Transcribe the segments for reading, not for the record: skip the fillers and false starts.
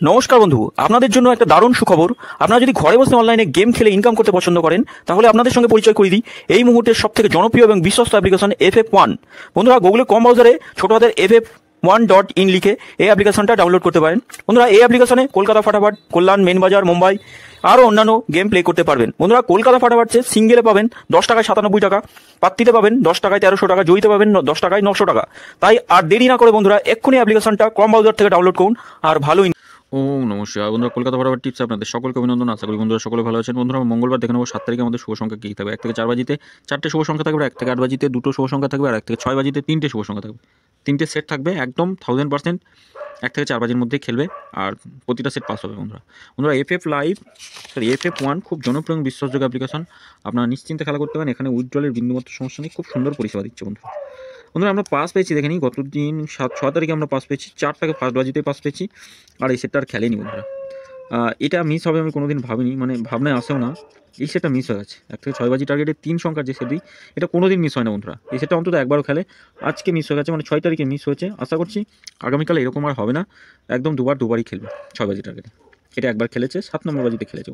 নমস্কার বন্ধু, আপনাদের জন্য একটা দারুণ সুখবর। আপনারা যদি ঘরে বসে অনলাইনে গেম খেলে ইনকাম করতে পছন্দ করেন, তাহলে আপনাদের সঙ্গে পরিচয় করে দিই এই মুহূর্তের সবথেকে জনপ্রিয় এবং বিশ্বস্ত অ্যাপ্লিকেশন FF1। বন্ধুরা, গুগলে কম ব্রাউজারে ছোট হাতের FF1.in লিখে এই অ্যাপ্লিকেশনটা ডাউনলোড করতে পারেন। বন্ধুরা, এই অ্যাপ্লিকেশনে কলকাতা ফাটাফাট, কল্যাণ, মেন বাজার, মুম্বাই আরও অন্যান্য গেম প্লে করতে পারবেন। বন্ধুরা, কলকাতা ফাটাফাট সিঙ্গেলে পাবেন 10 টাকায় 97 টাকা, পাত্তিতে পাবেন 10 টাকায় 1300 টাকা, জয়ীতে পাবেন 10 টাকায় 900 টাকা। তাই আর দেরি না করে বন্ধুরা এক্ষুনি অ্যাপ্লিকেশনটা কম ব্রাউজার থেকে ডাউনলোড করুন আর ভালো। ওম নমস্কার বন্ধুরা, কলকাতা ফাটাফাট টিপস আপনাদের সকলকে অভিনন্দন। আশা করি বন্ধুরা সকলে ভালো আছেন। বন্ধুরা, মঙ্গলবার দেখে নেবো 7 তারিখে আমাদের শুভ সংখ্যা কী থাকবে। 1 থেকে 4 বাজিতে 4টে শুভ সংখ্যা থাকবে, 1 থেকে 8 বাজিতে 2টো শুভ সংখ্যা থাকবে, আর 1 থেকে 6 বাজিতে 3টে শুভ সংখ্যা থাকবে। 3টে সেট থাকবে একদম 1000%। 1 থেকে 4 বাজির মধ্যেই খেলবে আর প্রতিটা সেট পাস হবে। বন্ধুরা FF1 খুব জনপ্রিয় এবং বিশ্বাসযোগ্য অ্যাপ্লিকেশন। আপনারা নিশ্চিন্তে খেলা করতে পারেন। এখানে উইথড্রলের বিন্দুমাত্র সমস্যা নেই, খুব সুন্দর পরিষেবা দিচ্ছে বন্ধুরা আমরা পাস পেয়েছি। দেখে নিই, গত দিন 6 তারিখে আমরা পাস পেয়েছি, 4 টাকা ফার্স্ট বাজিতে পাস পেয়েছি। আর এই সেটটা আর খেলেনি বন্ধুরা। এটা মিস হবে আমি কোনোদিন ভাবিনি, মানে ভাবনায় আসেও না। এই সেটটা মিস হয়ে গেছে। 1 থেকে 6 বাজি টার্গেটে 3 সংখ্যার যে সেট দিই, এটা কোনোদিন মিস হয় না বন্ধুরা। এই সেটটা অন্তত একবারও খেলে। আজকে মিস হয়ে গেছে, মানে 6 তারিখে মিস হয়েছে। আশা করছি আগামীকাল এরকম আর হবে না। একদম দুবারই খেলবে 6 বাজি টার্গেটে। এটা একবার খেলেছে, 7 নম্বর বাজিতে খেলেছে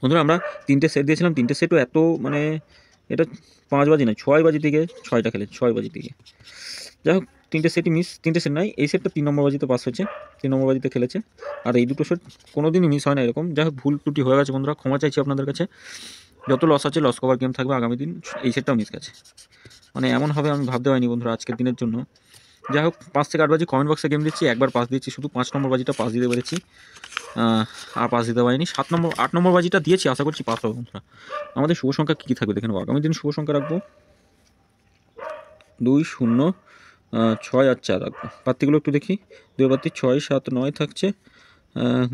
বন্ধুরা আমরা 3টে সেট দিয়েছিলাম। 3টে সেটও এত মানে এটা 5 বাজি নয়, 6 বাজি থেকে 6টা খেলেছে, 6 বাজি থেকে। যাই হোক, 3টে সেটই মিস, 3টে সেট নাই। এই সেটটা 3 নম্বর বাজিতে পাস হয়েছে, 3 নম্বর বাজিতে খেলেছে। আর এই দুটো সেট কোনোদিনই মিস হয় না এরকম। যাই হোক, ভুল ত্রুটি হয়ে গেছে বন্ধুরা, ক্ষমা চাইছি আপনাদের কাছে। যত লস আছে, লস কভার গেম থাকবে আগামী দিন। এই সেটটাও মিস গেছে, মানে এমন হবে আমি ভাবতে পারিনি বন্ধুরা আজকের দিনের জন্য। যাই হোক, 5 থেকে 8 বাজি কমেন্ট বক্সে গেম দিচ্ছি, একবার পাস দিচ্ছি, শুধু 5 নম্বর বাজিটা পাস দিতে পেরেছি, আর পাস দিতে পারিনি। 8 নম্বর বাজিটা দিয়েছি, আশা করছি পাস হবে বন্ধুরা। আমাদের শুভ সংখ্যা কী থাকবে দেখে নেবো। আগামী দিন শুভ সংখ্যা রাখবো 2, 0, 6 আর 4 রাখবো। পাত্তিগুলো একটু দেখি। 2 পাত্তি 6, 7, 9 থাকছে,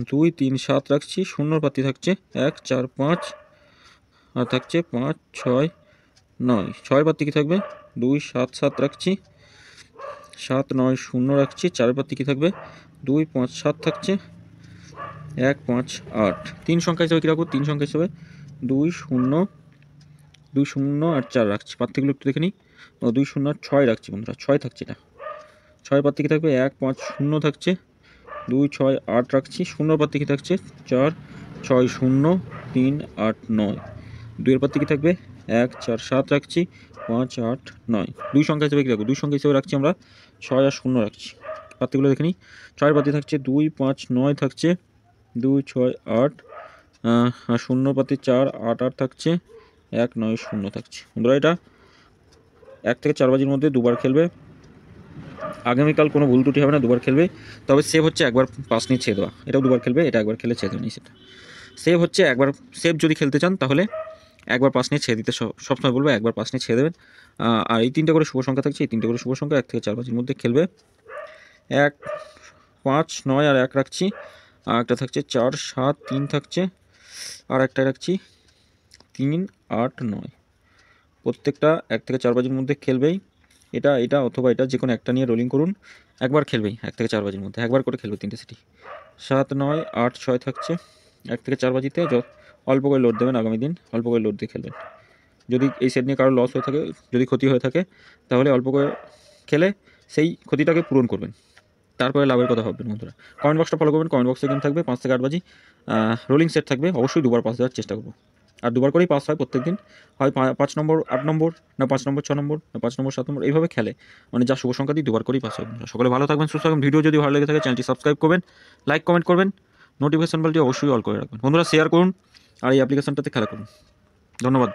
2, 3, 7 রাখছি। 0 পাত্তি থাকছে 1, 4, 5 আর থাকছে 5, 6, 9। 6 পাত্তি কী থাকবে 2, 7, 7 রাখছি, 7, 9, 0 রাখছি। 4 পাত্তি কী থাকবে 2, 5, 7 থাকছে, 1, 5, 8। 3 সংখ্যা হিসেবে কী রাখবো, 3 সংখ্যা হিসেবে 2, 0, 2, 0 আর 4 রাখছি। পাত্তিগুলো একটু দেখে নিই। 2, 0 আর 6 রাখছি বন্ধুরা, 6 থাকছে এটা। 6 পাত্তি কী থাকবে 1, 5, 0 থাকছে, 2, 6, 8 রাখছি। 0 পাত্তি কী থাকছে 4, 6, 0, 3, 8, 9। 2 পাত্তি কী থাকবে 1, 4, 7 রাখছি, 5, 8, 9। 2 সংখ্যা হিসেবে কী রাখবো, 2 সংখ্যা হিসেবে রাখছি আমরা 6 আর 0 রাখছি। পাত্তিগুলো দেখে নিই। 6 পাত্তি থাকছে 2, 5, 9 থাকছে, 2, 6, 8 আর 0 পাত্তি 4, 8, 8 থাকছে, 1, 9, 0 থাকছে বন্ধুরা। এটা 1 থেকে 4 বাজির মধ্যে দুবার খেলবে। আগামীকাল কোনো ভুল ত্রুটি হবে না, দুবার খেলবে। তবে সেভ হচ্ছে একবার পাস নিয়ে ছেড়ে দেওয়া, এটাও দুবার খেলবে, এটা একবার খেলে ছেড়ে দেবেন। সেটা সেভ হচ্ছে একবার, সেভ যদি খেলতে চান তাহলে একবার পাস নিয়ে ছেড়ে দিতে সবসময় বলবো, একবার পাস নিয়ে ছেড়ে দেবেন। আর এই 3টে করে শুভ সংখ্যা থাকছে, এই 3টে করে শুভ সংখ্যা 1 থেকে 4 বাজির মধ্যে খেলবে। 1, 5, 9 আর 1 রাখছি, আর একটা থাকছে 4, 7, 3 থাকছে, আর একটা রাখছি 3, 8, 9। প্রত্যেকটা 1 থেকে 4 বাজির মধ্যে খেলবেই। এটা অথবা এটা যে কোনো একটা নিয়ে রোলিং করুন, একবার খেলবেই 1 থেকে 4 বাজির মধ্যে, একবার করে খেলবে 3টে সিটি। 7, 9, 8, 6 থাকছে। 1 থেকে 4 বাজিতে অল্প করে লোড দেবেন আগামী দিন, অল্প করে লোড দিয়ে খেলবেন। যদি এই সেট নিয়ে কারো লস হয়ে থাকে, যদি ক্ষতি হয়ে থাকে, তাহলে অল্প করে খেলে সেই ক্ষতিটাকে পূরণ করবেন, তারপরে লাভের কথা ভাববেন বন্ধুরা। কমেন্ট বক্সটা ফলো করবেন, কমেন্ট বক্সে গেম থাকবে। 5 থেকে 8 বাজি রোলিং সেট থাকবে, অবশ্যই দুবার পাস দেওয়ার চেষ্টা করবো। আর দুবার করেই পাস হয় প্রত্যেক দিন, হয় 5 নম্বর 8 নম্বর, না 5 নম্বর 6 নম্বর, না 5 নম্বর 7 নম্বর, এইভাবে খেলে। মানে যা শুভ সংখ্যা দিই দুবার করেই পাস হয়। সকলে ভালো থাকবেন, সুস্থ থাকবেন। ভিডিও যদি ভালো লেগে থাকে চ্যানেলটি সাবস্ক্রাইব করবেন, লাইক কমেন্ট করবেন, নোটিফিকেশন বেলটি অবশ্যই অল করে রাখবেন বন্ধুরা। শেয়ার করুন আর এই অ্যাপ্লিকেশনটাতে খেলা করুন। ধন্যবাদ।